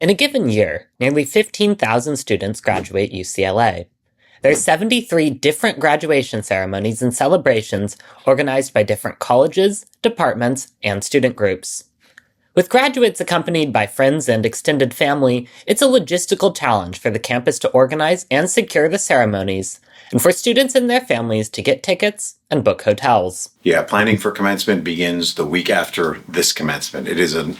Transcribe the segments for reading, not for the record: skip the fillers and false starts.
In a given year, nearly 15,000 students graduate UCLA. There are 73 different graduation ceremonies and celebrations organized by different colleges, departments, and student groups. With graduates accompanied by friends and extended family, it's a logistical challenge for the campus to organize and secure the ceremonies, and for students and their families to get tickets and book hotels. Yeah, planning for commencement begins the week after this commencement. It is an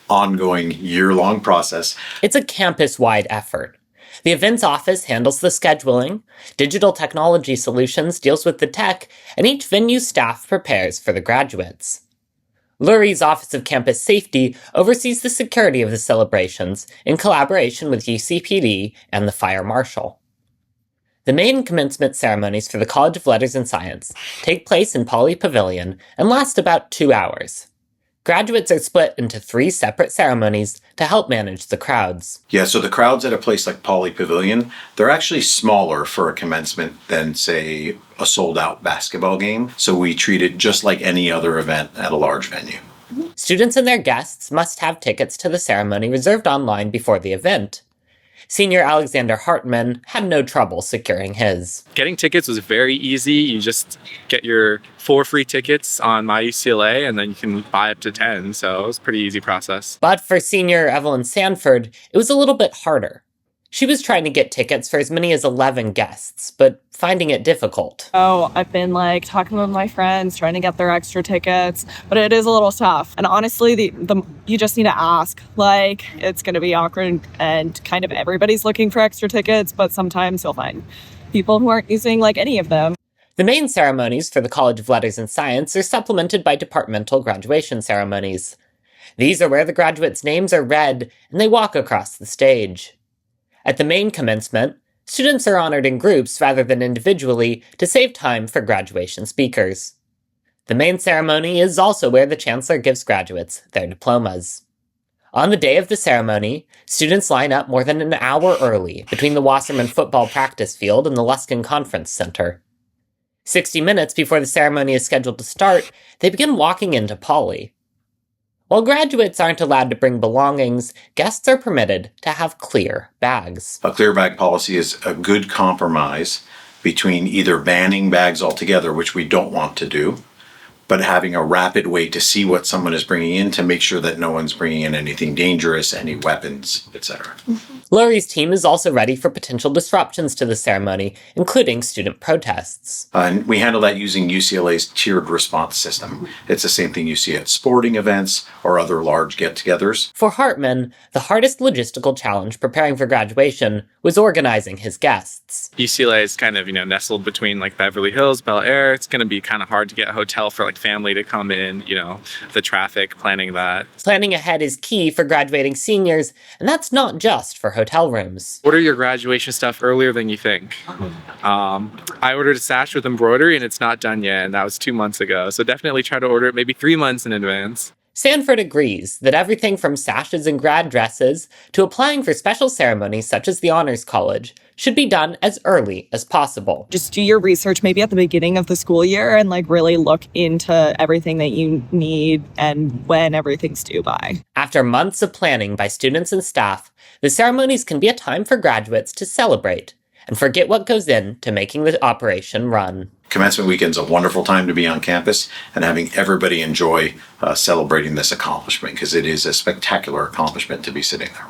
ongoing year-long process. It's a campus-wide effort. The events office handles the scheduling, Digital Technology Solutions deals with the tech, and each venue staff prepares for the graduates. Lurie's Office of Campus Safety oversees the security of the celebrations in collaboration with UCPD and the Fire Marshal. The main commencement ceremonies for the College of Letters and Science take place in Pauley Pavilion and last about 2 hours. Graduates are split into 3 separate ceremonies to help manage the crowds. Yeah, so the crowds at a place like Pauley Pavilion, they're actually smaller for a commencement than, say, a sold-out basketball game. So we treat it just like any other event at a large venue. Students and their guests must have tickets to the ceremony reserved online before the event. Senior Alexander Hartman had no trouble securing his. Getting tickets was very easy. You just get your 4 free tickets on My UCLA, and then you can buy up to 10, so it was a pretty easy process. But for senior Evelyn Sanford, it was a little bit harder. She was trying to get tickets for as many as 11 guests, but finding it difficult. I've been talking with my friends, trying to get their extra tickets, but it is a little tough. And honestly, you just need to ask. It's going to be awkward and kind of everybody's looking for extra tickets, but sometimes you'll find people who aren't using any of them. The main ceremonies for the College of Letters and Science are supplemented by departmental graduation ceremonies. These are where the graduates' names are read and they walk across the stage. At the main commencement, students are honored in groups rather than individually to save time for graduation speakers. The main ceremony is also where the chancellor gives graduates their diplomas. On the day of the ceremony, students line up more than an hour early between the Wasserman football practice field and the Luskin Conference Center. 60 minutes before the ceremony is scheduled to start, they begin walking into Pauley. While graduates aren't allowed to bring belongings, guests are permitted to have clear bags. A clear bag policy is a good compromise between either banning bags altogether, which we don't want to do, but having a rapid way to see what someone is bringing in to make sure that no one's bringing in anything dangerous, any weapons, etc. Lurie's team is also ready for potential disruptions to the ceremony, including student protests. And we handle that using UCLA's tiered response system. It's the same thing you see at sporting events or other large get-togethers. For Hartman, the hardest logistical challenge preparing for graduation was organizing his guests. UCLA is kind of, nestled between Beverly Hills, Bel Air. It's going to be kind of hard to get a hotel for family to come in, the traffic, planning that. Planning ahead is key for graduating seniors, and that's not just for hotel rooms. Order your graduation stuff earlier than you think. I ordered a sash with embroidery and it's not done yet, and that was 2 months ago. So definitely try to order it maybe 3 months in advance. Sanford agrees that everything from sashes and grad dresses to applying for special ceremonies such as the Honors College should be done as early as possible. Just do your research maybe at the beginning of the school year and really look into everything that you need and when everything's due by. After months of planning by students and staff, the ceremonies can be a time for graduates to celebrate and forget what goes into making the operation run. Commencement weekend's a wonderful time to be on campus and having everybody enjoy celebrating this accomplishment, because it is a spectacular accomplishment to be sitting there.